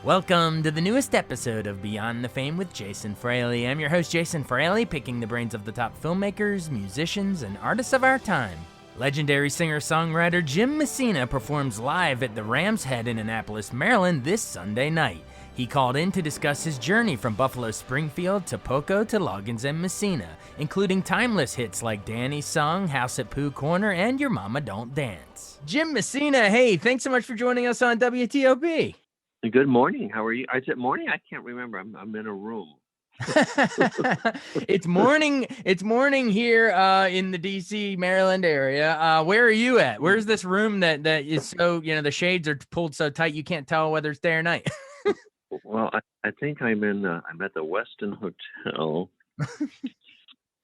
Welcome to the newest episode of Beyond the Fame with Jason Fraley. I'm your host, Jason Fraley, picking the brains of the top filmmakers, musicians, and artists of our time. Legendary singer-songwriter Jim Messina performs live at the Ram's Head in Annapolis, Maryland this Sunday night. He called in to discuss his journey from Buffalo Springfield to Poco to Loggins and Messina, including timeless hits like Danny's Song, House at Pooh Corner, and Your Mama Don't Dance. Jim Messina, hey, thanks so much for joining us on WTOP. Good morning. How are you? I said morning. I can't remember. I'm in a room. It's morning. It's morning here in the DC, Maryland area. Where are you at? Where's this room that is so, the shades are pulled so tight you can't tell whether it's day or night? Well, I think I'm at the Westin Hotel,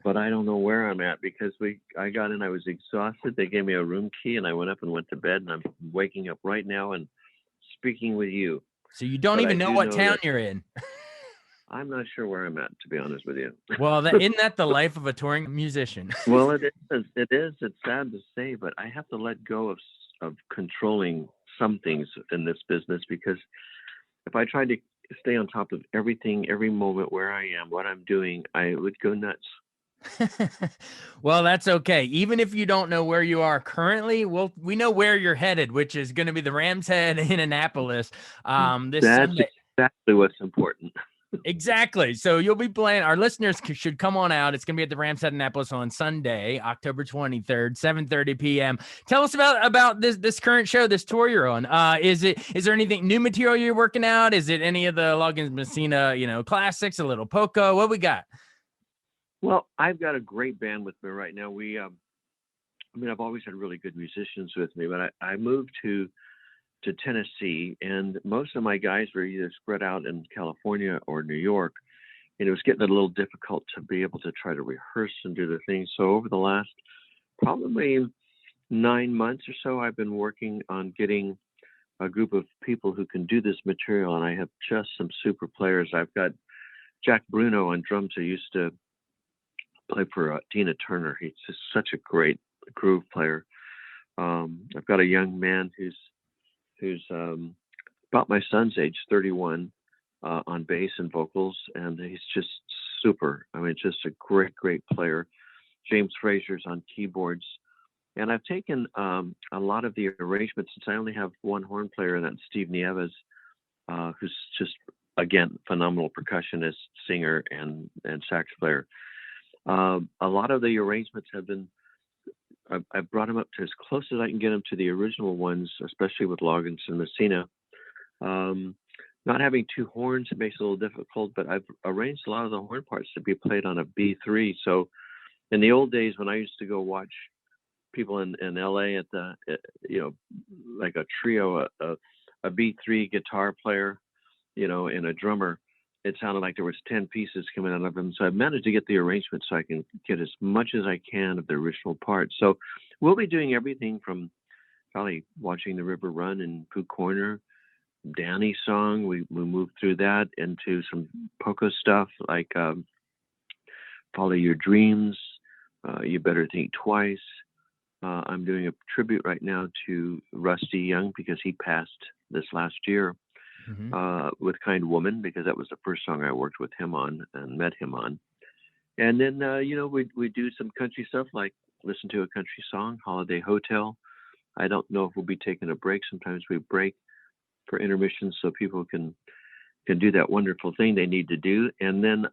but I don't know where I'm at because I got in. I was exhausted. They gave me a room key, and I went up and went to bed. And I'm waking up right now and speaking with you. So you don't even know what town you're in. I'm not sure where I'm at, to be honest with you. Well, isn't that the life of a touring musician? Well, it is. It is. It's sad to say, but I have to let go of controlling some things in this business, because if I tried to stay on top of everything, every moment, where I am, what I'm doing, I would go nuts. Well, that's okay. Even if you don't know where you are currently, we know where you're headed, which is going to be the Ram's Head in Annapolis. This That's Sunday. Exactly what's important. Exactly. So you'll be playing. Our listeners should come on out. It's going to be at the Ram's Head Annapolis on Sunday, October 23rd, 7:30 p.m. Tell us about this current show, this tour you're on. Is there anything new material you're working out? Is it any of the Loggins Messina, classics, a little Poco? What we got? Well, I've got a great band with me right now. I've always had really good musicians with me, but I moved to Tennessee, and most of my guys were either spread out in California or New York, and it was getting a little difficult to be able to try to rehearse and do the things. So over the last probably 9 months or so, I've been working on getting a group of people who can do this material, and I have just some super players. I've got Jack Bruno on drums, who used to play for Tina Turner. He's just such a great groove player. I've got a young man who's about my son's age, 31, on bass and vocals, and he's just super. Just a great player. James Frazier's on keyboards, and I've taken a lot of the arrangements, since I only have one horn player, and that's Steve Nieves, who's just, again, phenomenal percussionist, singer, and sax player. A lot of the arrangements have been, I brought them up to as close as I can get them to the original ones, especially with Loggins and Messina. Not having two horns, it makes it a little difficult, but I've arranged a lot of the horn parts to be played on a B3. So in the old days, when I used to go watch people in LA at like a trio, a B3 guitar player, and a drummer, it sounded like there was 10 pieces coming out of them. So I've managed to get the arrangement so I can get as much as I can of the original parts. So we'll be doing everything from probably Watching the River Run in Pooh Corner, Danny's Song. We moved through that into some Poco stuff like Follow Your Dreams, You Better Think Twice. I'm doing a tribute right now to Rusty Young, because he passed this last year. With Kind Woman, because that was the first song I worked with him on and met him on. And then, we do some country stuff, like Listen to a Country Song, Holiday Hotel. I don't know if we'll be taking a break. Sometimes we break for intermission so people can do that wonderful thing they need to do. And then,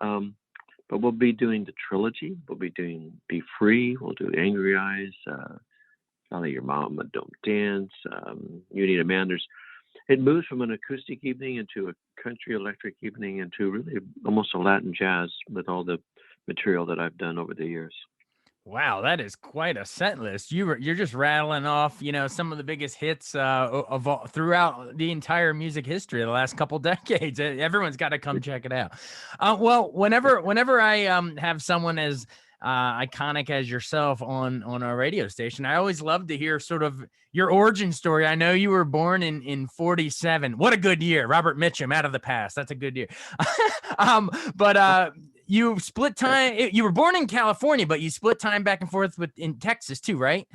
but we'll be doing the trilogy. We'll be doing Be Free. We'll do Angry Eyes, Probably Your Mama Don't Dance, You Need a Man. It moves from an acoustic evening into a country electric evening into really almost a Latin jazz with all the material that I've done over the years. Wow, that is quite a set list. You're just rattling off, some of the biggest hits throughout the entire music history of the last couple decades. Everyone's got to come check it out. Well, whenever I have someone as iconic as yourself on our radio station, I always love to hear sort of your origin story. I know you were born in 47. What a good year. Robert Mitchum, Out of the Past. That's a good year. But you split time. You were born in California, but you split time back and forth in Texas too, right?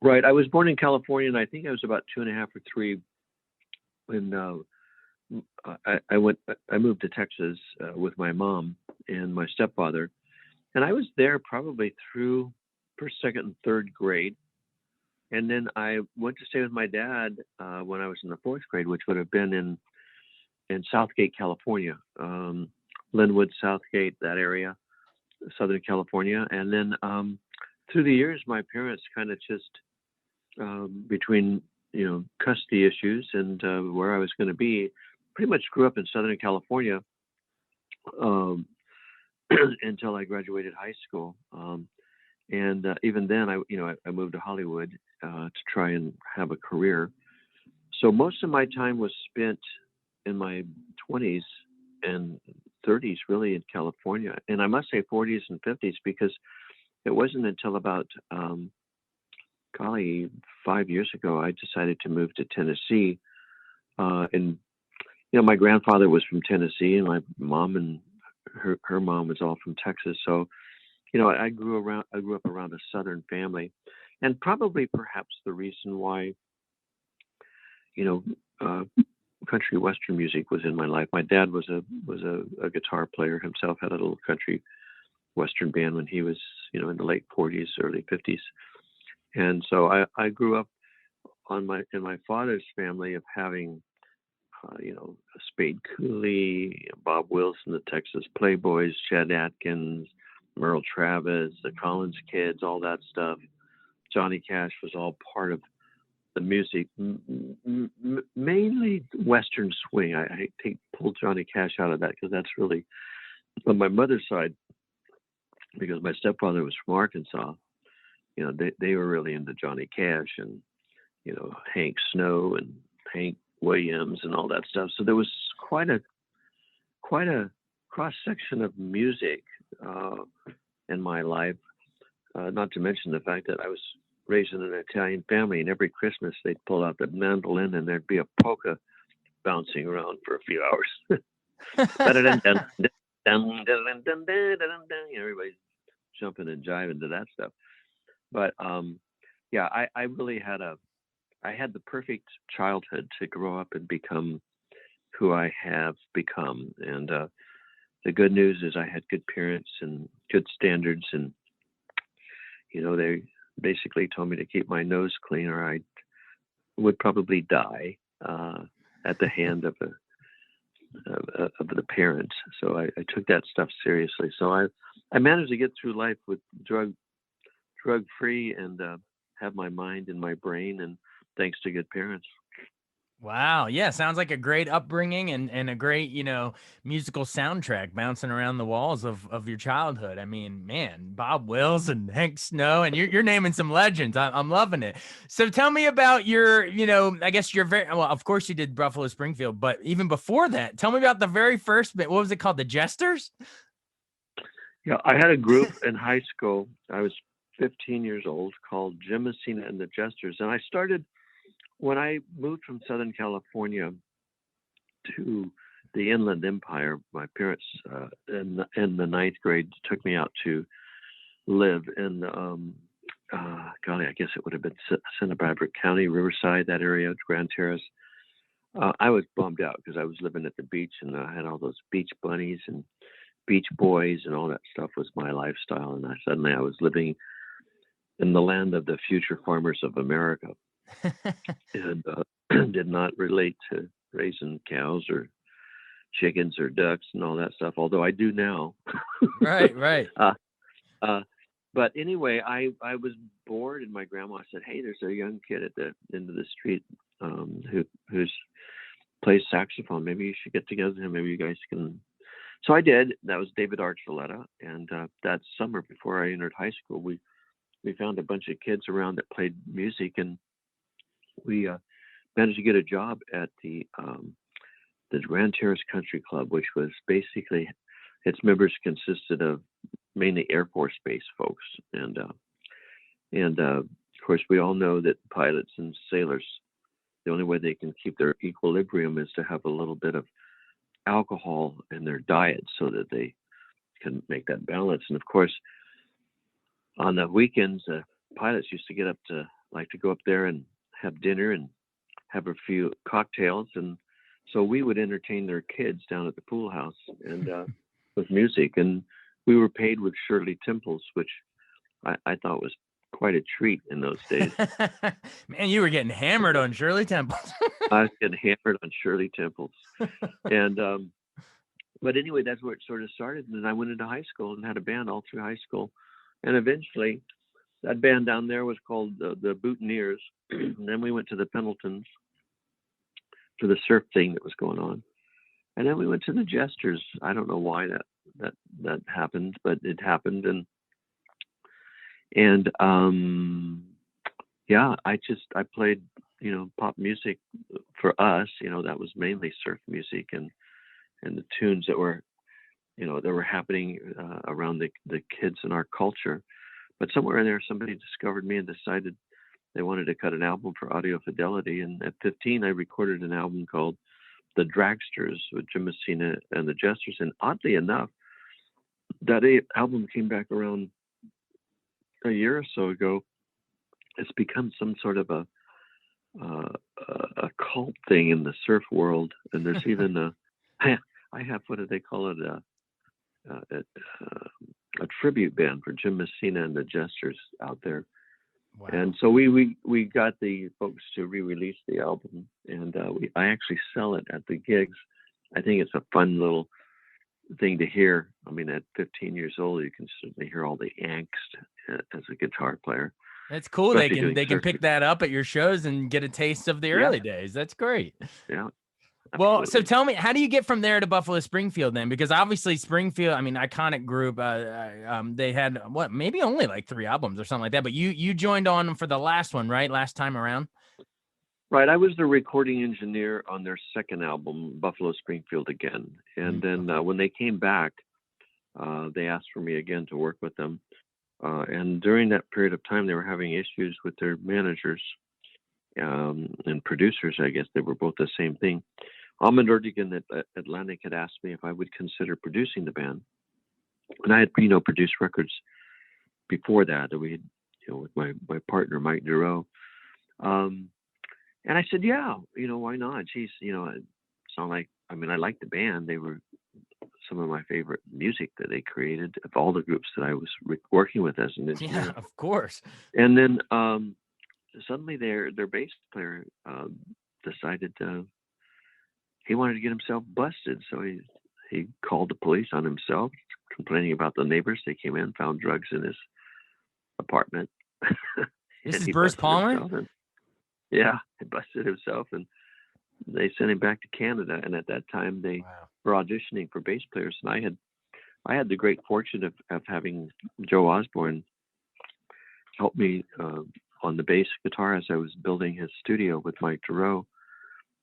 Right. I was born in California, and I think I was about 2.5 or 3 when I moved to Texas with my mom and my stepfather, and I was there probably through first, second, and third grade. And then I went to stay with my dad when I was in the fourth grade, which would have been in Southgate, California, Linwood, Southgate, that area, Southern California. And then through the years, my parents kind of just between custody issues and where I was going to be, pretty much grew up in Southern California um, until I graduated high school. And even then, I moved to Hollywood to try and have a career. So most of my time was spent in my 20s and 30s, really in California, and I must say 40s and 50s because it wasn't until about golly 5 years ago I decided to move to Tennessee. And my grandfather was from Tennessee, and my mom and her mom was all from Texas. So I grew up around a Southern family, and probably perhaps the reason why you know uh, country Western music was in my life. My dad was a guitar player himself, had a little country Western band when he was in the late 40s, early 50s, and so I grew up in my father's family of having Spade Cooley, Bob Wilson, the Texas Playboys, Chet Atkins, Merle Travis, the Collins Kids, all that stuff. Johnny Cash was all part of the music, mainly Western swing. I pulled Johnny Cash out of that because that's really on my mother's side, because my stepfather was from Arkansas. They were really into Johnny Cash and Hank Snow and Hank Williams and all that stuff. So there was quite a cross section of music in my life. Not to mention the fact that I was raised in an Italian family, and every Christmas they'd pull out the mandolin and there'd be a polka bouncing around for a few hours. Everybody's jumping and jiving to that stuff. But yeah, I really I had the perfect childhood to grow up and become who I have become. And the good news is I had good parents and good standards, and they basically told me to keep my nose clean, or I would probably die at the hand of the parents. So I took that stuff seriously. So I managed to get through life with drug free and have my mind and my brain, and thanks to good parents. Wow. Yeah. Sounds like a great upbringing and a great, musical soundtrack bouncing around the walls of your childhood. I mean, man, Bob Wills and Hank Snow, and you're naming some legends. I'm loving it. So tell me about your, I guess you're very, well, of course you did Buffalo Springfield, but even before that, tell me about the very first bit. What was it called? The Jesters? Yeah, I had a group in high school. I was 15 years old, called Jim Messina and the Jesters. And I started when I moved from Southern California to the Inland Empire. My parents, in the ninth grade, took me out to live in, golly, I guess it would have been Santa Barbara County, Riverside, that area, Grand Terrace. I was bummed out because I was living at the beach, and I had all those beach bunnies and beach boys and all that stuff was my lifestyle. And suddenly I was living in the land of the future farmers of America, and did not relate to raising cows or chickens or ducks and all that stuff, although I do now. Right, right. uh, uh, but anyway, I was bored, and my grandma said, "Hey, there's a young kid at the end of the street who's plays saxophone. Maybe you should get together with him. Maybe you guys can." So I did. That was David Archuleta, and that summer before I entered high school, we found a bunch of kids around that played music, and we managed to get a job at the Grand Terrace Country Club, which was basically, its members consisted of mainly Air Force Base folks, and of course we all know that pilots and sailors, the only way they can keep their equilibrium is to have a little bit of alcohol in their diet so that they can make that balance. And of course, on the weekends, pilots used to go up there and have dinner and have a few cocktails and So we would entertain their kids down at the pool house and with music, and we were paid with Shirley Temples, which I thought was quite a treat in those days. Man, you were getting hammered on Shirley Temples. I was getting hammered on Shirley Temples, and but anyway, that's where it sort of started. And then I went into high school and had a band all through high school, and eventually that band down there was called the Boutonnieres. And then we went to the Pendletons for the surf thing that was going on, and then we went to the Jesters. I don't know why that happened, but it happened, and yeah, I played, you know, pop music for us. You know, that was mainly surf music and the tunes that were, you know, that were happening around the kids in our culture. But somewhere in there, somebody discovered me and decided they wanted to cut an album for Audio Fidelity. And at 15, I recorded an album called The Dragsters with Jim Messina and the Jesters. And oddly enough, that album came back around a year or so ago. It's become some sort of a cult thing in the surf world. And there's even I have, what do they call it? A tribute band for Jim Messina and the Jesters out there. Wow. And so we got the folks to re-release the album, and I actually sell it at the gigs. I think it's a fun little thing to hear. I mean, at 15 years old, you can certainly hear all the angst as a guitar player. That's cool. Especially They can pick that up at your shows and get a taste of the early days. That's great. Yeah. Well, Absolutely. so tell me, how do you get from there to Buffalo Springfield then? Because obviously Springfield, I mean, iconic group. They had maybe only like 3 albums or something like that. But you joined on for the last one, right? Last time around. Right. I was the recording engineer on their second album, Buffalo Springfield Again. And then when they came back, they asked for me again to work with them. And during that period of time, they were having issues with their managers and producers. I guess they were both the same thing. Ahmed Erdogan at Atlantic had asked me if I would consider producing the band. And I had, you know, produced records before that we had, you know, with my partner, Mike Duro. And I said, yeah, you know, why not? Geez, you know, it sounded like, I mean, I liked the band. They were some of my favorite music that they created of all the groups that I was working with as an engineer. Yeah, of course. And then suddenly their bass player decided he wanted to get himself busted. So he called the police on himself, complaining about the neighbors. They came in, found drugs in his apartment. This is Bruce Palmer? Yeah, he busted himself, and they sent him back to Canada. And at that time, they were auditioning for bass players. And I had the great fortune of having Joe Osborne help me on the bass guitar as I was building his studio with Mike Duro.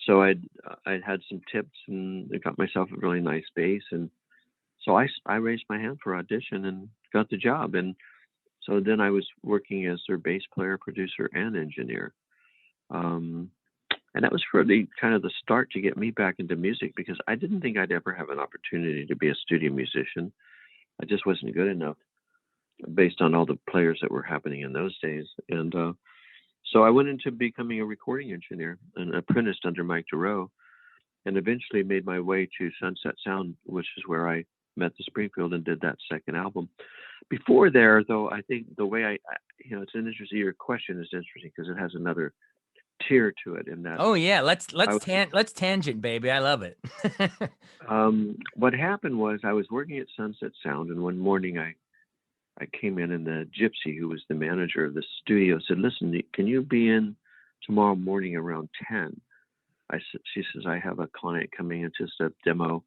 So I'd had some tips and I got myself a really nice bass. And so I raised my hand for audition and got the job. And so then I was working as their bass player, producer, and engineer. And that was for the kind of the start to get me back into music, because I didn't think I'd ever have an opportunity to be a studio musician. I just wasn't good enough based on all the players that were happening in those days. And so I went into becoming a recording engineer and apprenticed under Mike Duro, and eventually made my way to Sunset Sound, which is where I met the Springfield and did that second album. Before there, though, I think the way I you know, it's an interesting, your question is interesting because it has another tier to it in that. Oh yeah, let's tangent, baby. I love it. What happened was I was working at Sunset Sound, and one morning I came in, and the gypsy who was the manager of the studio said, "Listen, can you be in tomorrow morning around 10?" She says, "I have a client coming in, just a demo,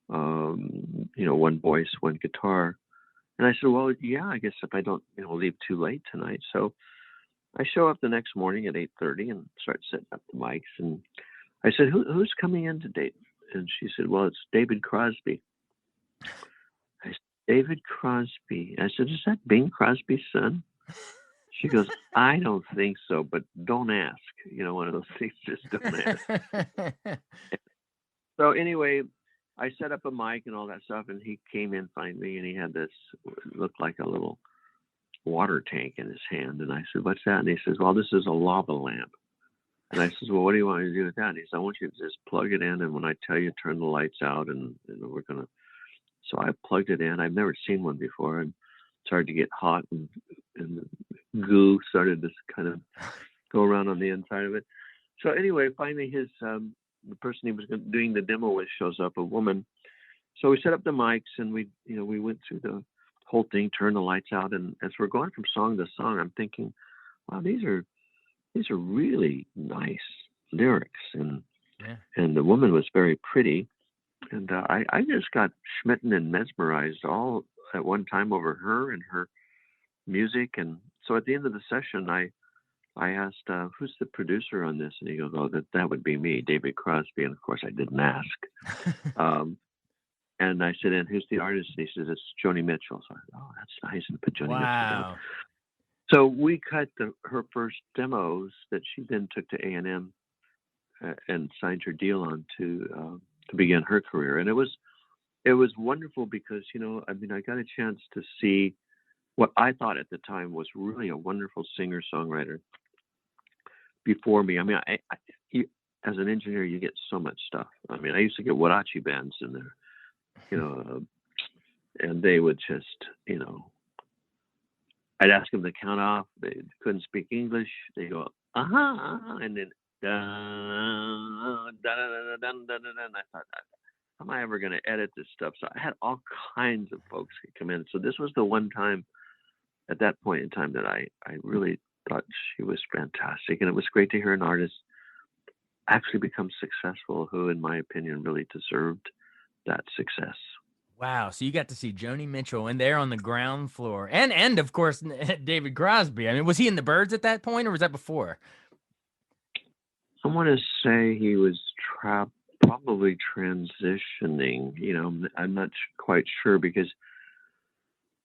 you know, one voice, one guitar." And I said, "Well, yeah, I guess if I don't, you know, leave too late tonight." So I show up the next morning at 8:30 and start setting up the mics. And I said, "Who's coming in today?" And she said, "Well, it's David Crosby." I said, "David Crosby?" I said, "Is that Bing Crosby's son?" She goes, "I don't think so, but don't ask." You know, one of those things, just don't ask. So anyway, I set up a mic and all that stuff, and he came in finally, and he had this, looked like a little water tank in his hand. And I said, "What's that?" And he says, "Well, this is a lava lamp." And I says, well, what do you want me to do with that? And he said, I want you to just plug it in, and when I tell you, turn the lights out, and we're gonna. So I plugged it in. I've never seen one before, and it started to get hot, and the goo started to kind of go around on the inside of it. So anyway, finally, the person he was doing the demo with shows up, a woman. So we set up the mics, and we went through the whole thing, turned the lights out, and as we're going from song to song, I'm thinking, wow, these are really nice lyrics, and Yeah. and the woman was very pretty, and I just got smitten and mesmerized all at one time over her and her music. And so at the end of the session, I asked, who's the producer on this? And he goes, oh, that would be me, David Crosby. And of course I didn't ask. And I said, and who's the artist? And he says, it's Joni Mitchell. So I said, oh, that's nice, and put Joni Mitchell down. Wow. So we cut her first demos that she then took to A&M and signed her deal on to begin her career. And it was wonderful because, I got a chance to see what I thought at the time was really a wonderful singer-songwriter before me. As an engineer, you get so much stuff. I used to get Warachi bands in there, and they would just, I'd ask them to count off. They couldn't speak English. They go, and then, and I thought, how am I ever going to edit this stuff? So I had all kinds of folks come in. So this was the one time at that point in time that I really thought she was fantastic. And it was great to hear an artist actually become successful who, in my opinion, really deserved that success. Wow. So you got to see Joni Mitchell and there on the ground floor, and of course, David Crosby. Was he in the Byrds at that point, or was that before? I want to say he was probably transitioning. I'm not quite sure, because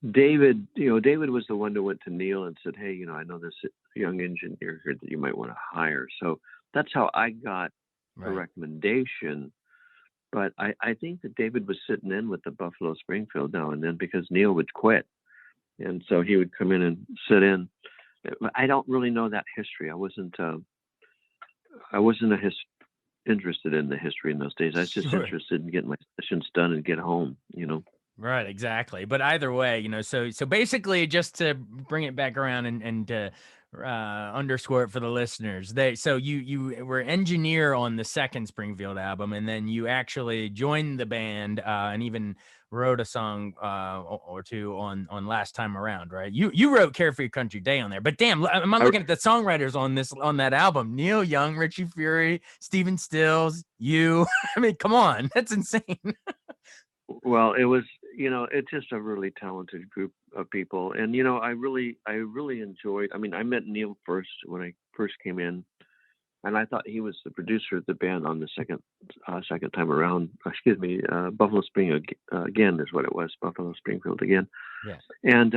David was the one that went to Neil and said, hey, I know this young engineer here that you might want to hire. So that's how I got the recommendation. But I think that David was sitting in with the Buffalo Springfield now and then, because Neil would quit. And so he would come in and sit in. I don't really know that history. I wasn't interested in the history in those days. I was just interested in getting my sessions done and get home, Right, exactly. But either way, so basically, just to bring it back around and to underscore it for the listeners, so you were engineer on the second Springfield album, and then you actually joined the band and even wrote a song or two on Last Time Around, right? You wrote Carefree Country Day on there, but damn, am I looking at the songwriters on that album? Neil Young, Richie Furay, Stephen Stills, you. Come on, that's insane. Well, it was, it's just a really talented group of people. And, I really enjoyed, I met Neil first when I first came in, and I thought he was the producer of the band on the second time around. Excuse me, Buffalo Spring again is what it was, Buffalo Springfield again. Yeah. And,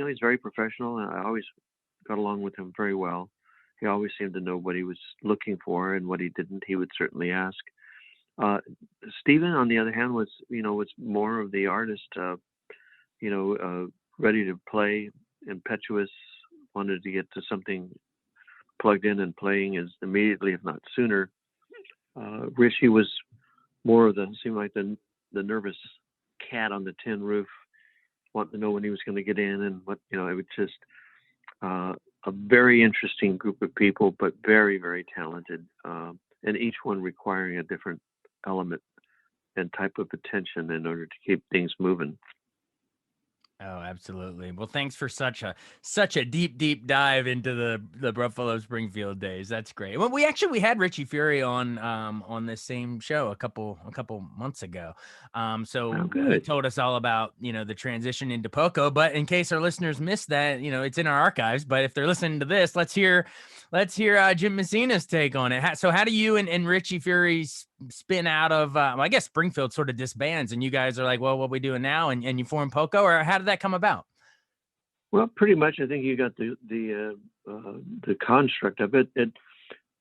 he's very professional, and I always got along with him very well. He always seemed to know what he was looking for, and what he didn't, he would certainly ask. Stephen, on the other hand, was more of the artist, ready to play, impetuous, wanted to get to something plugged in and playing as immediately, if not sooner. Richie was more of seemed like the nervous cat on the tin roof, wanting to know when he was going to get in and what, it was just a very interesting group of people, but very, very talented, and each one requiring a different element and type of attention in order to keep things moving. Oh, absolutely. Well, thanks for such a deep dive into the Buffalo Springfield days. That's great. Well, we had Richie Furay on this same show a couple months ago. So he told us all about the transition into Poco. But in case our listeners missed that, it's in our archives. But if they're listening to this, let's hear Jim Messina's take on it. So how do you and Richie Furay spin out of I guess Springfield sort of disbands, and you guys are like, well, what are we doing now, and you form Poco, or how did that come about? Well, pretty much I think you got the construct of it.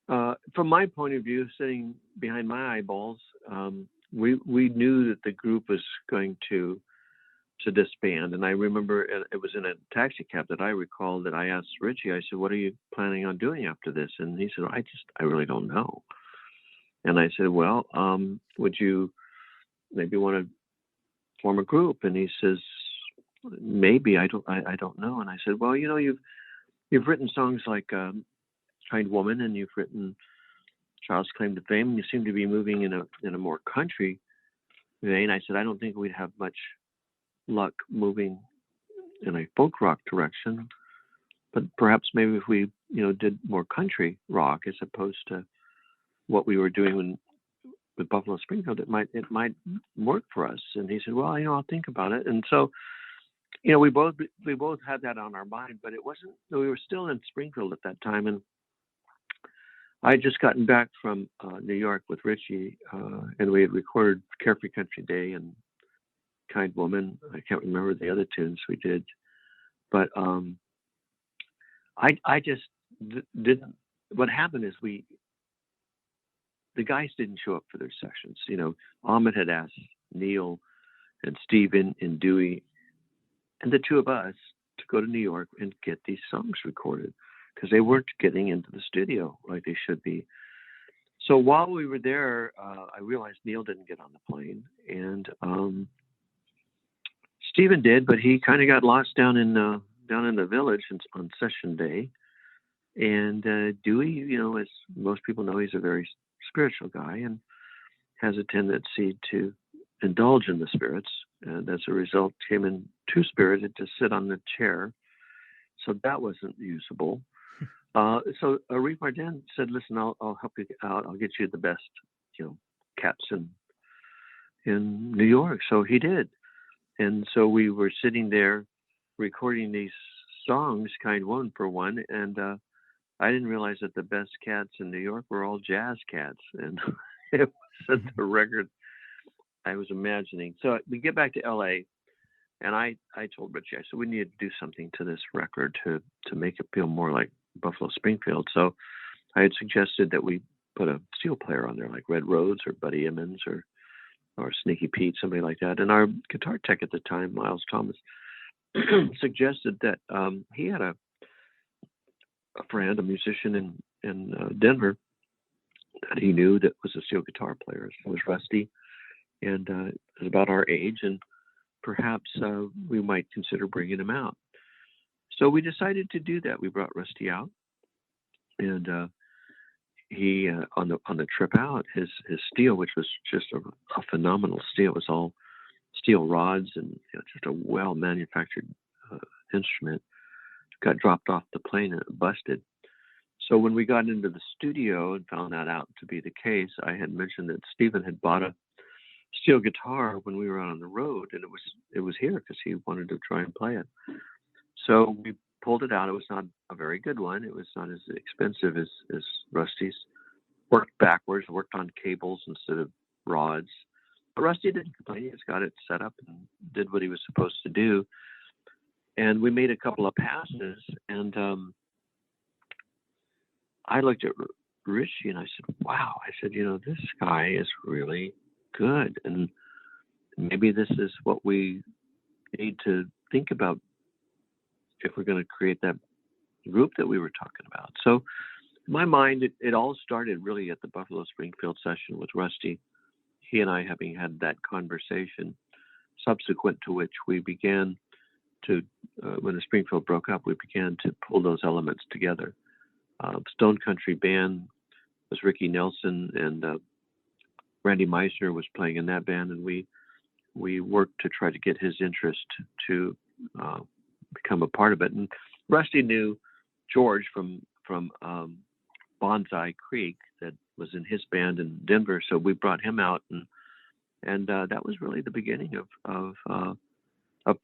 From my point of view, sitting behind my eyeballs, we knew that the group was going to to disband. And I remember it was in a taxi cab that I recall that I asked Richie, I said, "What are you planning on doing after this?" And he said, I really don't know. And I said, "Well, would you maybe want to form a group?" And he says, "Maybe, I don't know." And I said, "Well, you've written songs like Kind Woman, and you've written Child's Claim to Fame, and you seem to be moving in a more country vein." I said, "I don't think we'd have much luck moving in a folk rock direction, but perhaps maybe if we, did more country rock as opposed to what we were doing with Buffalo Springfield, it might work for us." And he said, "Well, I'll think about it." And so, we both had that on our mind, but it wasn't. We were still in Springfield at that time, and I had just gotten back from New York with Richie, and we had recorded Carefree Country Day and Kind Woman. I can't remember the other tunes we did, but I just didn't. What happened is the guys didn't show up for their sessions. Ahmet had asked Neil and Steven and Dewey and the two of us to go to New York and get these songs recorded because they weren't getting into the studio like they should be. So while we were there, I realized Neil didn't get on the plane, and Steven did, but he kind of got lost down in the village on session day. And Dewey, as most people know, he's a very spiritual guy and has a tendency to indulge in the spirits. And as a result, came in too spirited to sit on the chair. So that wasn't usable. So Rick Martin said, "Listen, I'll help you out. I'll get you the best, cats in New York." So he did. And so we were sitting there recording these songs, Kind One for one, and I didn't realize that the best cats in New York were all jazz cats, and it wasn't the record I was imagining. So we get back to LA, and I told Richie, I said, "We need to do something to this record to make it feel more like Buffalo Springfield." So I had suggested that we put a steel player on there, like Red Rhodes or Buddy Emmons or Sneaky Pete, somebody like that. And our guitar tech at the time, Miles Thomas, suggested that he had a friend, a musician in Denver that he knew that was a steel guitar player. His name was Rusty, and was about our age, and perhaps we might consider bringing him out. So we decided to do that. We brought Rusty out, and he on the trip out, his steel, which was just a phenomenal steel, it was all steel rods and just a well manufactured instrument, got dropped off the plane and it busted. So when we got into the studio and found that out to be the case, I had mentioned that Stephen had bought a steel guitar when we were out on the road, and it was here because he wanted to try and play it. So we pulled it out. It was not a very good one. It was not as expensive as Rusty's. Worked backwards, worked on cables instead of rods. But Rusty didn't complain. He just got it set up and did what he was supposed to do. And we made a couple of passes, and I looked at Richie and I said, "Wow." I said, "This guy is really good. And maybe this is what we need to think about if we're going to create that group that we were talking about." So in my mind, it all started really at the Buffalo Springfield session with Rusty, he and I having had that conversation, subsequent to which we began to, when the Springfield broke up, we began to pull those elements together. Stone Country Band was Ricky Nelson, and Randy Meisner was playing in that band, and we worked to try to get his interest to become a part of it. And Rusty knew George from Bonsai Creek that was in his band in Denver, so we brought him out, and that was really the beginning of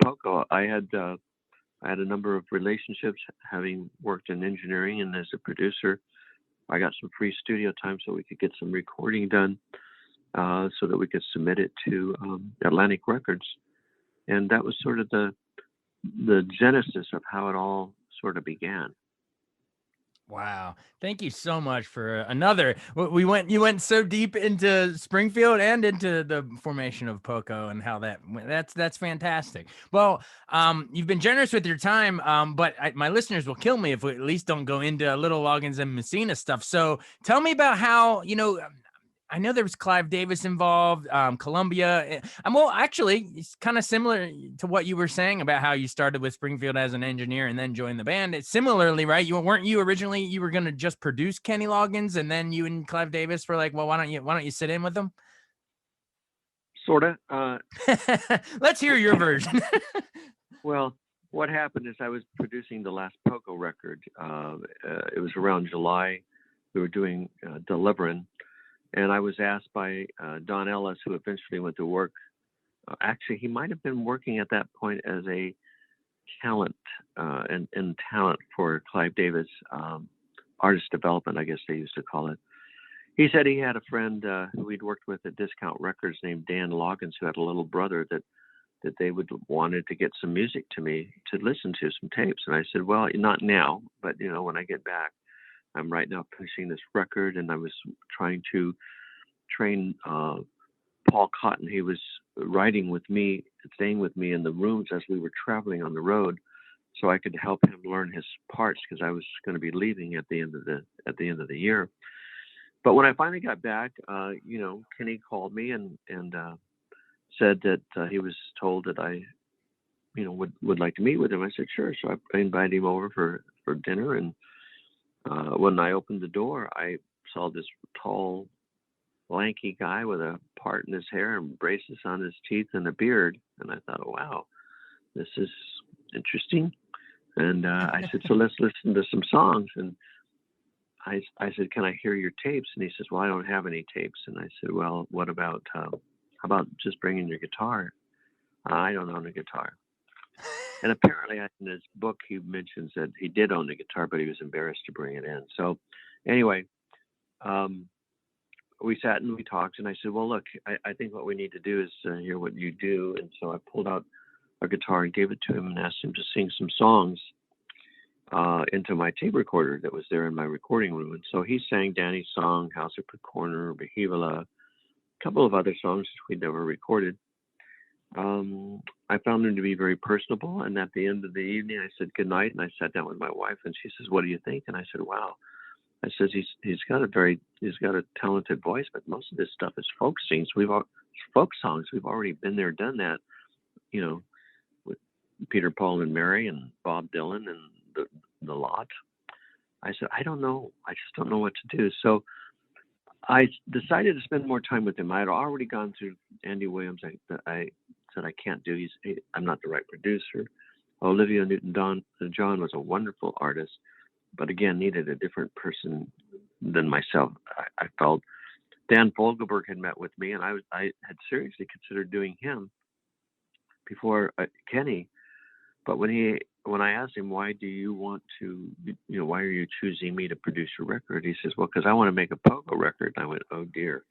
Poco. I had a number of relationships, having worked in engineering and as a producer. I got some free studio time so we could get some recording done, so that we could submit it to Atlantic Records, and that was sort of the genesis of how it all sort of began. Wow. Thank you so much for another. You went so deep into Springfield and into the formation of Poco and how that went. That's fantastic. Well, you've been generous with your time, but my listeners will kill me if we at least don't go into Little Loggins and Messina stuff. So tell me about how, I know there was Clive Davis involved, Columbia. Well, actually, it's kind of similar to what you were saying about how you started with Springfield as an engineer and then joined the band. It's similarly, right? You originally you were going to just produce Kenny Loggins, and then you and Clive Davis were like, well, why don't you sit in with them? Sorta. Let's hear your version. Well, what happened is I was producing the last Poco record. It was around July. We were doing Deliverin', and I was asked by Don Ellis, who eventually went to work. Actually, he might have been working at that point as a talent and talent for Clive Davis, artist development, I guess they used to call it. He said he had a friend who he'd worked with at Discount Records named Dan Loggins, who had a little brother that they would wanted to get some music to me to listen to, some tapes. And I said, well, not now, but when I get back. I'm right now finishing this record, and I was trying to train Paul Cotton. He was riding with me, staying with me in the rooms as we were traveling on the road, so I could help him learn his parts because I was going to be leaving at the end of the year. But when I finally got back, Kenny called me and said that he was told that I, would like to meet with him. I said sure. So I invited him over for dinner, and when I opened the door, I saw this tall, lanky guy with a part in his hair and braces on his teeth and a beard. And I thought, oh, wow, this is interesting. And I said, so let's listen to some songs. And I said, can I hear your tapes? And he says, well, I don't have any tapes. And I said, well, what about, how about just bringing your guitar? I don't own a guitar. And apparently in his book, he mentions that he did own the guitar, but he was embarrassed to bring it in. So anyway, we sat and we talked, and I said, well, look, I think what we need to do is hear what you do. And so I pulled out a guitar and gave it to him and asked him to sing some songs into my tape recorder that was there in my recording room. And so he sang Danny's song, House Up the Corner, Behevala, a couple of other songs we'd never recorded. I found him to be very personable. And at the end of the evening, I said goodnight, and I sat down with my wife, and she says, what do you think? And I said, wow. I says he's got a talented voice, but most of this stuff is folk scenes. Folk songs. We've already been there, done that, with Peter, Paul, and Mary, and Bob Dylan, and the lot. I said, I don't know. I just don't know what to do. So I decided to spend more time with him. I had already gone through Andy Williams. I said I can't do. I'm not the right producer. Olivia Newton-John was a wonderful artist, but again needed a different person than myself. I felt Dan Fogelberg had met with me, and I had seriously considered doing him before Kenny. But when I asked him, why do you want to, why are you choosing me to produce your record? He says, well, because I want to make a Pogo record. And I went, oh dear.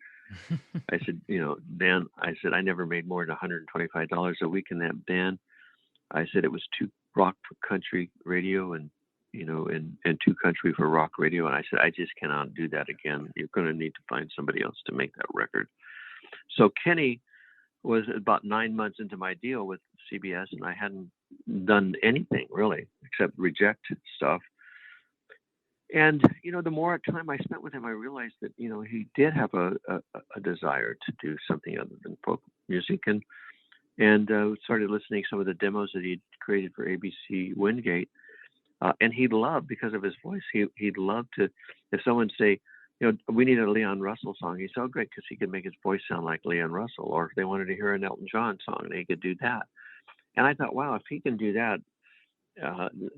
I said, Dan, I said, I never made more than $125 a week in that band. I said, it was too rock for country radio and too country for rock radio. And I said, I just cannot do that again. You're going to need to find somebody else to make that record. So Kenny was about 9 months into my deal with CBS, and I hadn't done anything really except reject stuff. And the more time I spent with him, I realized that he did have a desire to do something other than folk music, and started listening to some of the demos that he'd created for ABC Wingate. And he'd love, because of his voice, he'd love to, if someone say, we need a Leon Russell song, he's so great because he could make his voice sound like Leon Russell. Or if they wanted to hear an Elton John song, they could do that. And I thought, wow, if he can do that,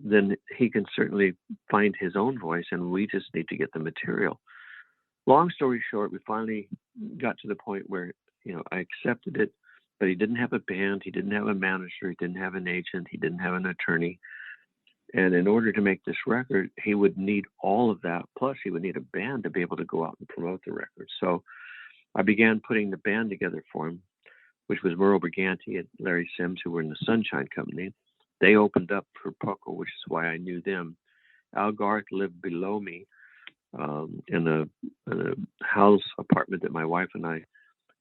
then he can certainly find his own voice, and we just need to get the material. Long story short, we finally got to the point where, I accepted it, but he didn't have a band, he didn't have a manager, he didn't have an agent, he didn't have an attorney. And in order to make this record, he would need all of that. Plus, he would need a band to be able to go out and promote the record. So I began putting the band together for him, which was Merle Briganti and Larry Sims, who were in the Sunshine Company. They opened up for Puckle, which is why I knew them. Al Garth lived below me in a house apartment that my wife and I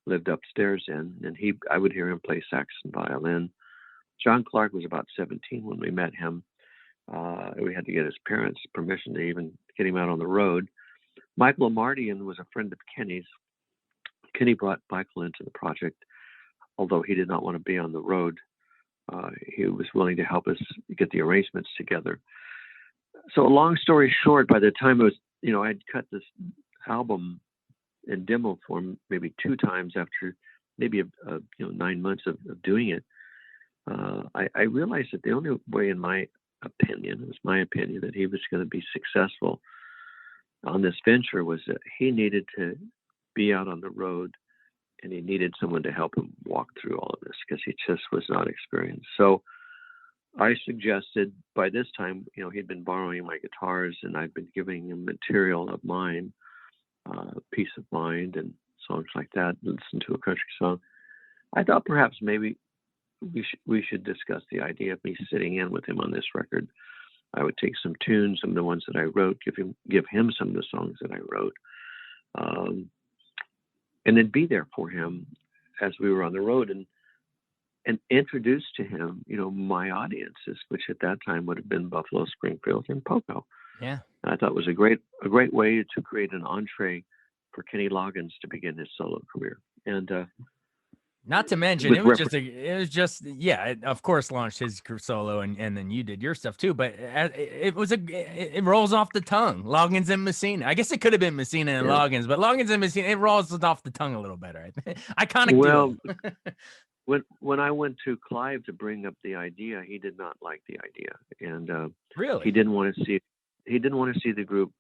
lived upstairs in, and I would hear him play sax and violin. John Clark was about 17 when we met him. We had to get his parents' permission to even get him out on the road. Michael Amardian was a friend of Kenny's. Kenny brought Michael into the project, although he did not want to be on the road. He was willing to help us get the arrangements together. So, a long story short, by the time it was, I'd cut this album in demo form maybe 2 times after maybe 9 months of doing it. I realized that the only way, in my opinion, it was my opinion, that he was going to be successful on this venture was that he needed to be out on the road, and he needed someone to help him walk through all of this because he just was not experienced. So I suggested, by this time, he'd been borrowing my guitars, and I'd been giving him material of mine, Peace of Mind and songs like that, listen to a country song. I thought perhaps maybe we should discuss the idea of me sitting in with him on this record. I would take some tunes, some of the ones that I wrote, give him some of the songs that I wrote, and then be there for him as we were on the road, and introduce to him, my audiences, which at that time would have been Buffalo, Springfield, and Poco. Yeah, and I thought it was a great way to create an entree for Kenny Loggins to begin his solo career. And not to mention, it was just it of course launched his solo, and then you did your stuff too. But it rolls off the tongue. Loggins and Messina. I guess it could have been Messina and Loggins, but Loggins and Messina, it rolls off the tongue a little better. Iconic duo. When I went to Clive to bring up the idea, he did not like the idea, and really, he didn't want to see the group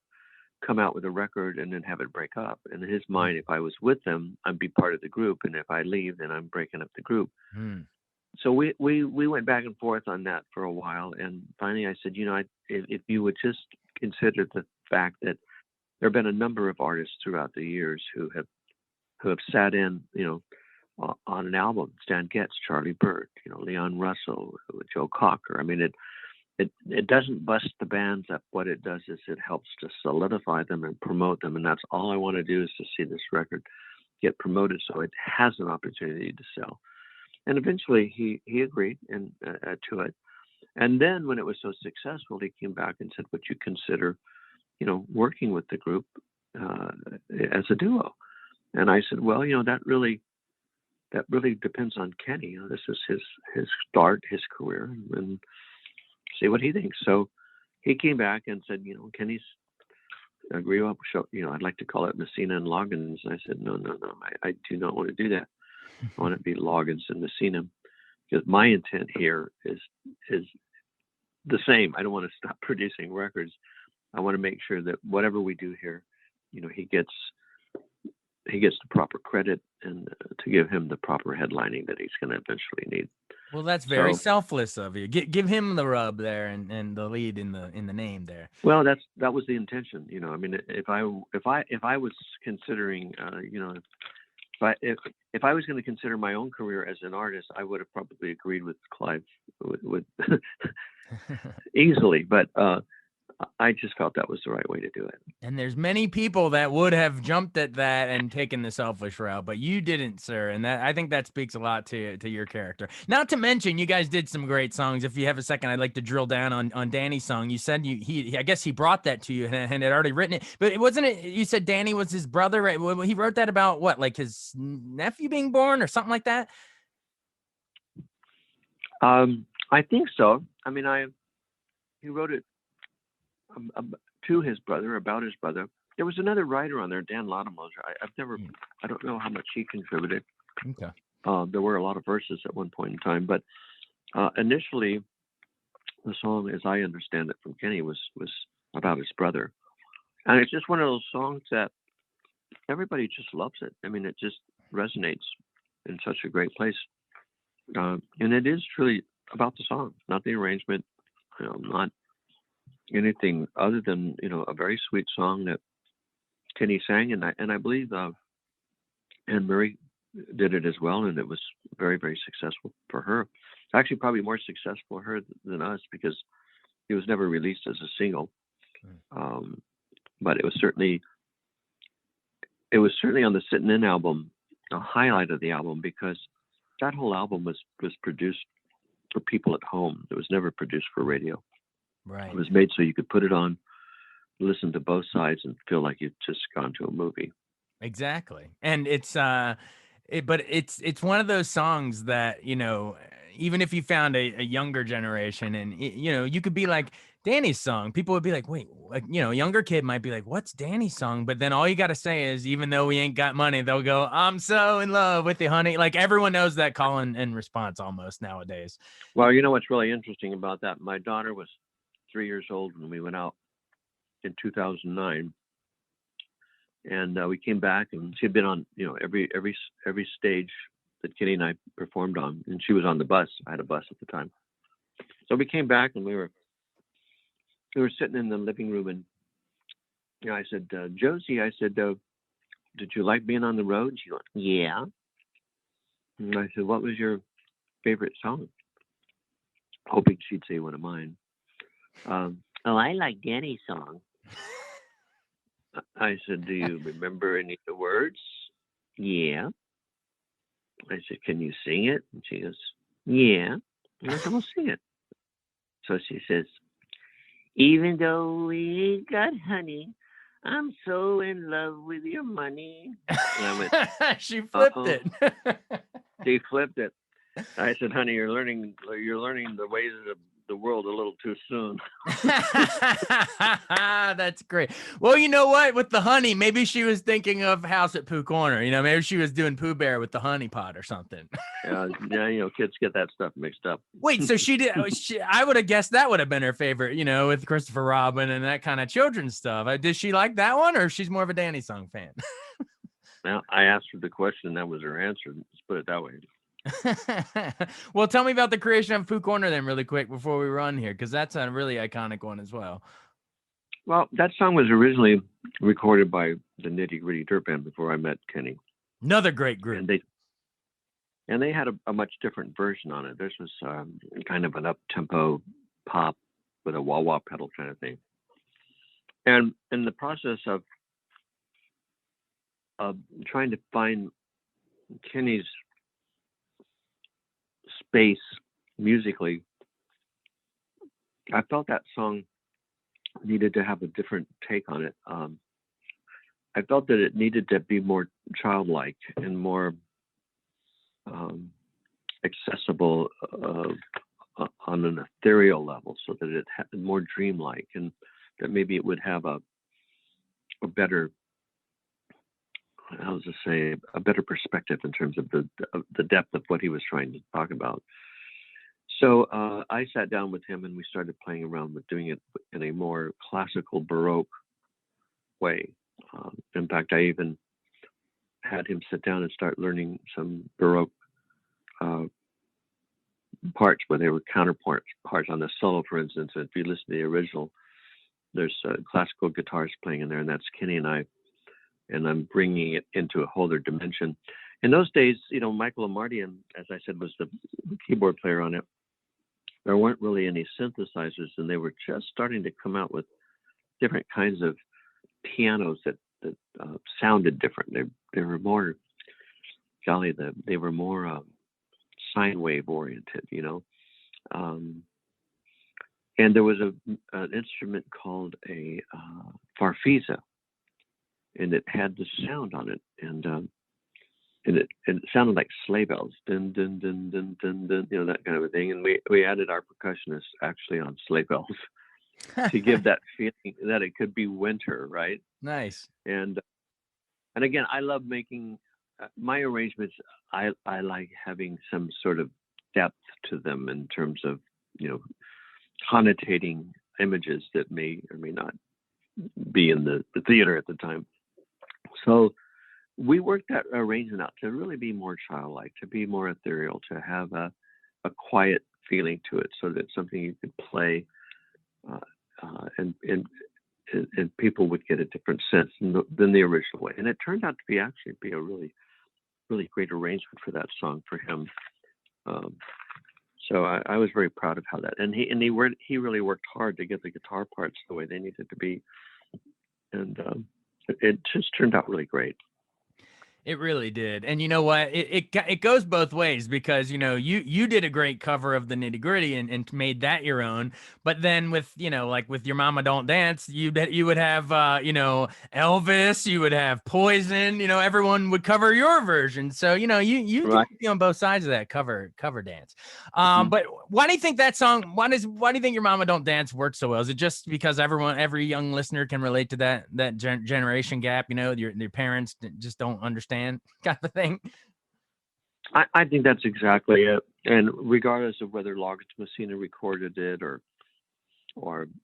come out with a record and then have it break up. In his mind, if I was with them, I'd be part of the group, and if I leave, then I'm breaking up the group. So we went back and forth on that for a while, and finally I said, if you would just consider the fact that there have been a number of artists throughout the years who have sat in, on an album, Stan Getz, Charlie Bird, Leon Russell, Joe Cocker. I mean, it doesn't bust the bands up. What it does is it helps to solidify them and promote them. And that's all I want to do, is to see this record get promoted so it has an opportunity to sell. And eventually he agreed to it. And then when it was so successful, he came back and said, would you consider, working with the group as a duo? And I said, well, that really depends on Kenny. This is his start, his career, and see what he thinks. So he came back and said, Kenny's agree up. I'd like to call it Messina and Loggins. And I said, no, I do not want to do that. I want it to be Loggins and Messina, because my intent here is the same. I don't want to stop producing records. I want to make sure that whatever we do here, he gets the proper credit, and to give him the proper headlining that he's going to eventually need. Well, that's very selfless of you. Give him the rub there, and the lead in the name there. Well, that was the intention. I mean, if I was considering, if I was going to consider my own career as an artist, I would have probably agreed with Clive with easily. But I just felt that was the right way to do it. And there's many people that would have jumped at that and taken the selfish route, but you didn't, sir. And I think that speaks a lot to your character. Not to mention, you guys did some great songs. If you have a second, I'd like to drill down on Danny's song. You said I guess he brought that to you and had already written it, but it wasn't it. You said Danny was his brother, right? He wrote that about what, like his nephew being born or something like that? I think so. I mean, he wrote it to his brother, about his brother. There was another writer on there, Dan Latimer. I don't know how much he contributed. Okay. There were a lot of verses at one point in time, but initially the song, as I understand it from Kenny, was about his brother. And it's just one of those songs that everybody just loves it. I mean, it just resonates in such a great place. And it is truly about the song, not the arrangement, not anything other than a very sweet song that Kenny sang, and I believe Anne Murray did it as well, and it was very, very successful for her. Actually, probably more successful for her than us, because it was never released as a single. But it was certainly on the Sittin' In album, a highlight of the album, because that whole album was produced for people at home. It was never produced for radio. Right. It was made so you could put it on, listen to both sides, and feel like you'd just gone to a movie. Exactly. And it's one of those songs that, even if you found a younger generation and, you could be like Danny's song, people would be like, wait, like, a younger kid might be like, what's Danny's song? But then all you got to say is, even though we ain't got money, they'll go, I'm so in love with you, honey. Like everyone knows that call and response almost nowadays. Well, you know what's really interesting about that? My daughter was 3 years old when we went out in 2009. And we came back, and she had been on, every stage that Kenny and I performed on, and she was on the bus. I had a bus at the time, so we came back, and we were sitting in the living room, and I said, Josie, I said, did you like being on the road? She went, yeah. And I said, what was your favorite song? Hoping she'd say one of mine. Oh, I like Danny's song. I said, do you remember any of the words? Yeah. I said, can you sing it? And she goes, yeah. And I said, well, sing it. So she says, even though we ain't got honey, I'm so in love with your money. And I went, she flipped it. She flipped it. I said, honey, you're learning the ways of the world a little too soon. That's great. Well, you know what? With the honey, maybe she was thinking of House at Pooh Corner. Maybe she was doing Pooh Bear with the honey pot or something. Yeah, kids get that stuff mixed up. Wait, so she did? I would have guessed that would have been her favorite, with Christopher Robin and that kind of children's stuff. Did she like that one, or she's more of a Danny song fan? Well, I asked her the question, and that was her answer. Let's put it that way. Well, tell me about the creation of Pooh Corner then really quick before we run here, because that's a really iconic one as well. Well, that song was originally recorded by the Nitty Gritty Dirt Band before I met Kenny. Another great group. And they had a much different version on it. This was kind of an up-tempo pop with a wah-wah pedal kind of thing. And in the process of trying to find Kenny's space musically, I felt that song needed to have a different take on it. I felt that it needed to be more childlike and more accessible on an ethereal level, so that it had more dreamlike, and that maybe it would have a better, a better perspective in terms of the depth of what he was trying to talk about. So I sat down with him, and we started playing around with doing it in a more classical Baroque way. In fact, I even had him sit down and start learning some Baroque parts where they were counterparts on the solo, for instance. If you listen to the original, there's classical guitars playing in there, and that's Kenny and I, and I'm bringing it into a whole other dimension. In those days, Michael Amartyan, as I said, was the keyboard player on it. There weren't really any synthesizers, and they were just starting to come out with different kinds of pianos that sounded different. They were more, they were more sine wave oriented, and there was an instrument called a farfisa, and it had the sound on it, and it sounded like sleigh bells, dun dun dun dun dun dun, that kind of a thing. And we added our percussionists actually on sleigh bells to give that feeling that it could be winter, right? Nice. And again, I love making my arrangements. I like having some sort of depth to them in terms of connotating images that may or may not be in the theater at the time. So we worked that arrangement out to really be more childlike, to be more ethereal, to have a quiet feeling to it, so that it's something you could play and people would get a different sense than the original way. And it turned out to be a really, really great arrangement for that song for him. So I was very proud of how that, and he really worked hard to get the guitar parts the way they needed to be, and it just turned out really great. It really did. And you know what? It goes both ways because, you know, you did a great cover of the Nitty Gritty and made that your own. But then with, you know, like with Your Mama Don't Dance, you would have you know, Elvis, you would have Poison, you know, everyone would cover your version. So, you know, you get Right. to be on both sides of that cover dance. Mhm. But why do you think that song, why do you think Your Mama Don't Dance works so well? Is it just because every young listener can relate to that generation gap, you know, your parents just don't understand kind of thing? I think that's exactly it. And regardless of whether Loggins Messina recorded it or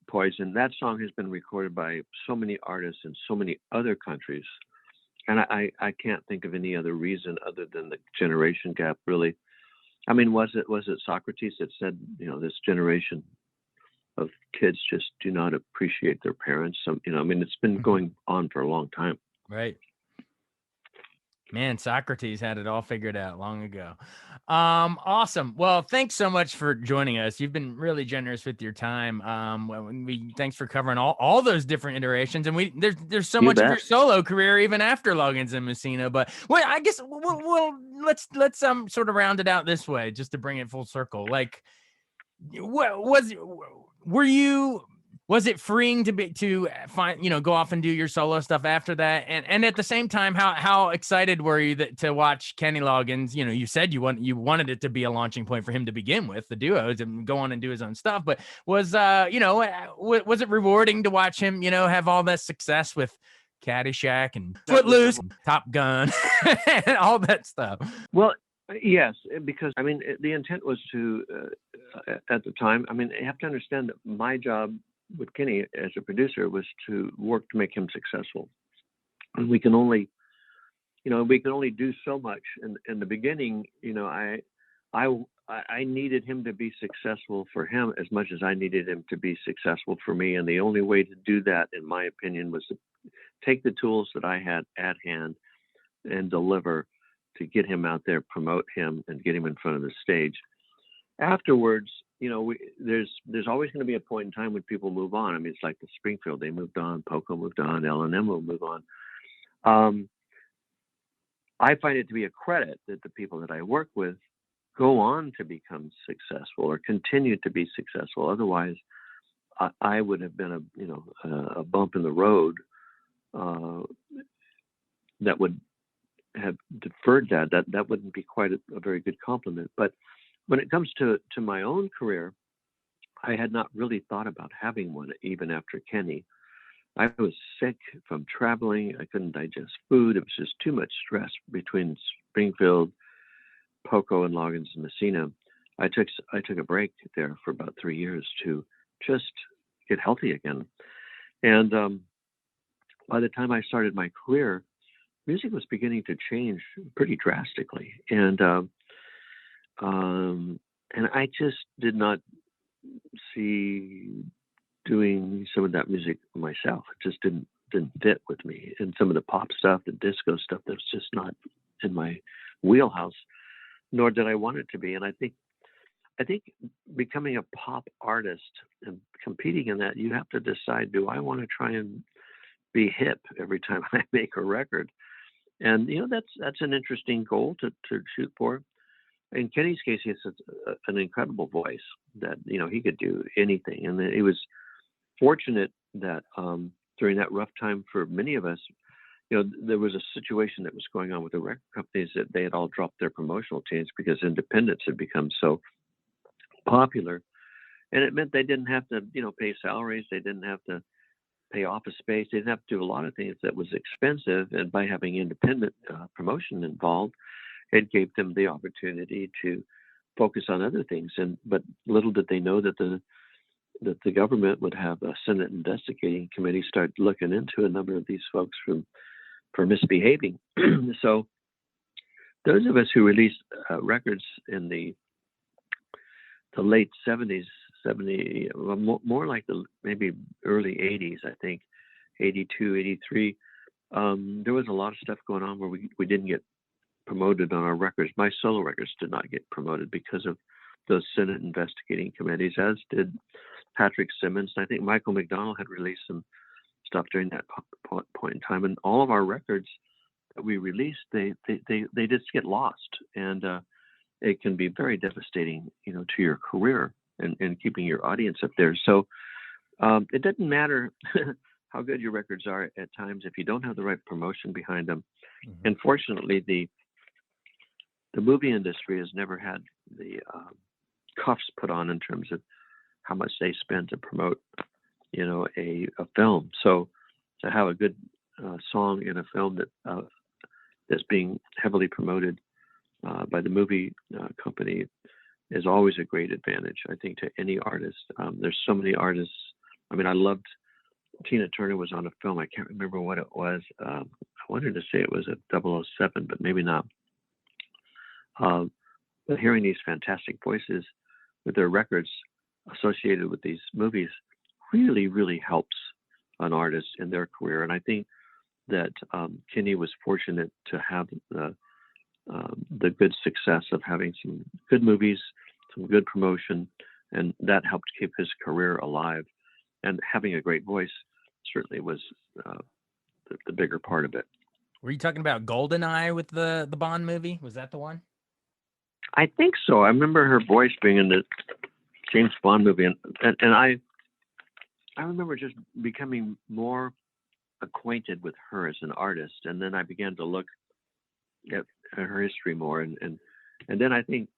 Poison, that song has been recorded by so many artists in so many other countries. And I can't think of any other reason other than the generation gap, really. I mean, was it Socrates that said, you know, this generation of kids just do not appreciate their parents? You know, I mean, it's been going on for a long time. Right. Man, Socrates had it all figured out long ago. Awesome. Well, thanks so much for joining us. You've been really generous with your time. Thanks for covering all those different iterations. And there's so You much of your bet. solo career even after Loggins and Messina. But well, I guess let's sort of round it out this way just to bring it full circle. Like, what were you was it freeing to find, you know, go off and do your solo stuff after that, and at the same time, how excited were you to watch Kenny Loggins? You know, you said you wanted it to be a launching point for him to begin with, the duos, and go on and do his own stuff, but was you know, was it rewarding to watch him, you know, have all that success with Caddyshack and Footloose, Top Gun, and all that stuff? Well, yes, because I mean, the intent was to, at the time, I mean, you have to understand that my job with Kenny as a producer was to work to make him successful. And we can only, you know, we can only do so much. In the beginning, you know, I needed him to be successful for him as much as I needed him to be successful for me. And the only way to do that, in my opinion, was to take the tools that I had at hand and deliver to get him out there, promote him, and get him in front of the stage. Afterwards, you know, there's always going to be a point in time when people move on. I mean, it's like the Springfield, they moved on, Poco moved on, L&M will move on. I find it to be a credit that the people that I work with go on to become successful or continue to be successful. Otherwise, I would have been a bump in the road that would have deferred that wouldn't be quite a very good compliment. But when it comes to my own career, I had not really thought about having one even after Kenny. I was sick from traveling. I couldn't digest food. It was just too much stress between Springfield, Poco, and Loggins and Messina. I took a break there for about 3 years to just get healthy again. And by the time I started my career, music was beginning to change pretty drastically, and I just did not see doing some of that music myself. It just didn't fit with me, and some of the pop stuff, the disco stuff, that's just not in my wheelhouse, nor did I want it to be. And I think becoming a pop artist and competing in that, you have to decide: do I want to try and be hip every time I make a record? And you know, that's an interesting goal to shoot for. In Kenny's case, he has an incredible voice that, you know, he could do anything, and he was fortunate that during that rough time for many of us, you know, there was a situation that was going on with the record companies that they had all dropped their promotional teams because independents had become so popular, and it meant they didn't have to, you know, pay salaries, they didn't have to pay office space, they didn't have to do a lot of things that was expensive, and by having independent promotion involved, it gave them the opportunity to focus on other things. And but little did they know that the government would have a Senate investigating committee start looking into a number of these folks for misbehaving. So those of us who released records in the late 70s, 70, well, more like the maybe early 80s, I think, 82, 83, there was a lot of stuff going on where we didn't get promoted on our records. My solo records did not get promoted because of those Senate investigating committees, as did Patrick Simmons. And I think Michael McDonald had released some stuff during that point in time. And all of our records that we released, they just get lost. And it can be very devastating, to your career and keeping your audience up there. So it doesn't matter how good your records are at times if you don't have the right promotion behind them. Mm-hmm. And fortunately, the movie industry has never had the cuffs put on in terms of how much they spend to promote, a film. So to have a good song in a film that's being heavily promoted by the movie company is always a great advantage, I think, to any artist. There's so many artists. I mean, I loved Tina Turner was on a film. I can't remember what it was. I wanted to say it was a 007, but maybe not. But hearing these fantastic voices with their records associated with these movies really, really helps an artist in their career. And I think that Kenny was fortunate to have the good success of having some good movies, some good promotion, and that helped keep his career alive. And having a great voice certainly was the bigger part of it. Were you talking about GoldenEye with the Bond movie? Was that the one? I think so. I remember her voice being in the James Bond movie, and I remember just becoming more acquainted with her as an artist, and then I began to look at her history more, and then I think,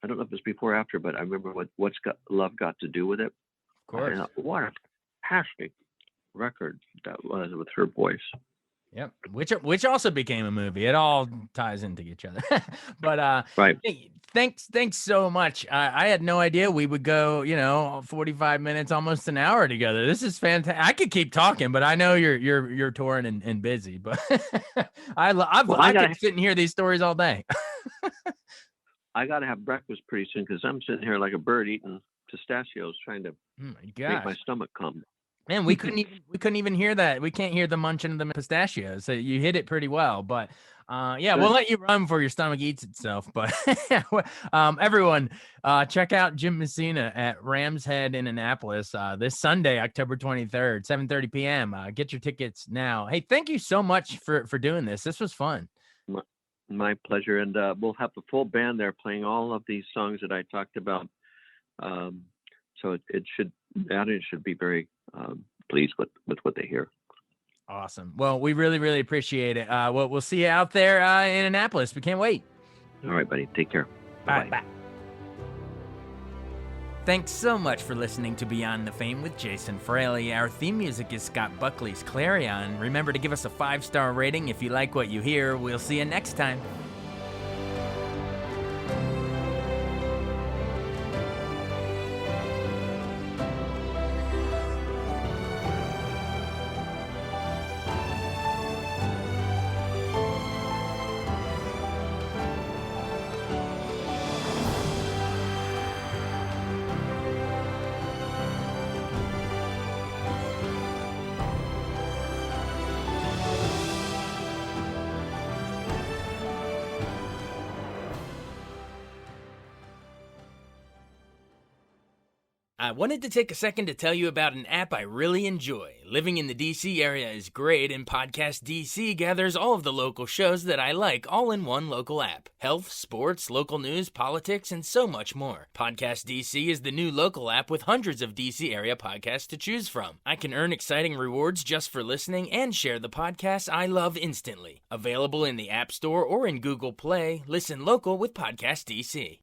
I don't know if it was before or after, but I remember What's Love Got to Do with It. Of course. What a fantastic record that was with her voice. Yep, which also became a movie. It all ties into each other. But right. Hey, thanks so much. I had no idea we would go, 45 minutes, almost an hour together. This is fantastic. I could keep talking, but I know you're touring and busy. But I could sit and hear these stories all day. I got to have breakfast pretty soon because I'm sitting here like a bird eating pistachios, trying to make my stomach calm. Man, we couldn't even hear that. We can't hear the munching of the pistachios. So you hit it pretty well. But we'll let you run before your stomach eats itself. But everyone, check out Jim Messina at Ram's Head in Annapolis this Sunday, October 23rd, 7:30 p.m. Get your tickets now. Hey, thank you so much for doing this. This was fun. My pleasure. And we'll have the full band there playing all of these songs that I talked about. So the audience should be very pleased with what they hear. Awesome. Well, we really, really appreciate it. We'll see you out there in Annapolis. We can't wait. All right, buddy. Take care. Bye. Bye. Thanks so much for listening to Beyond the Fame with Jason Fraley. Our theme music is Scott Buckley's Clarion. Remember to give us a 5-star rating if you like what you hear. We'll see you next time. I wanted to take a second to tell you about an app I really enjoy. Living in the DC area is great, and Podcast DC gathers all of the local shows that I like all in one local app. Health, sports, local news, politics, and so much more. Podcast DC is the new local app with hundreds of DC area podcasts to choose from. I can earn exciting rewards just for listening and share the podcasts I love instantly. Available in the App Store or in Google Play, listen local with Podcast DC.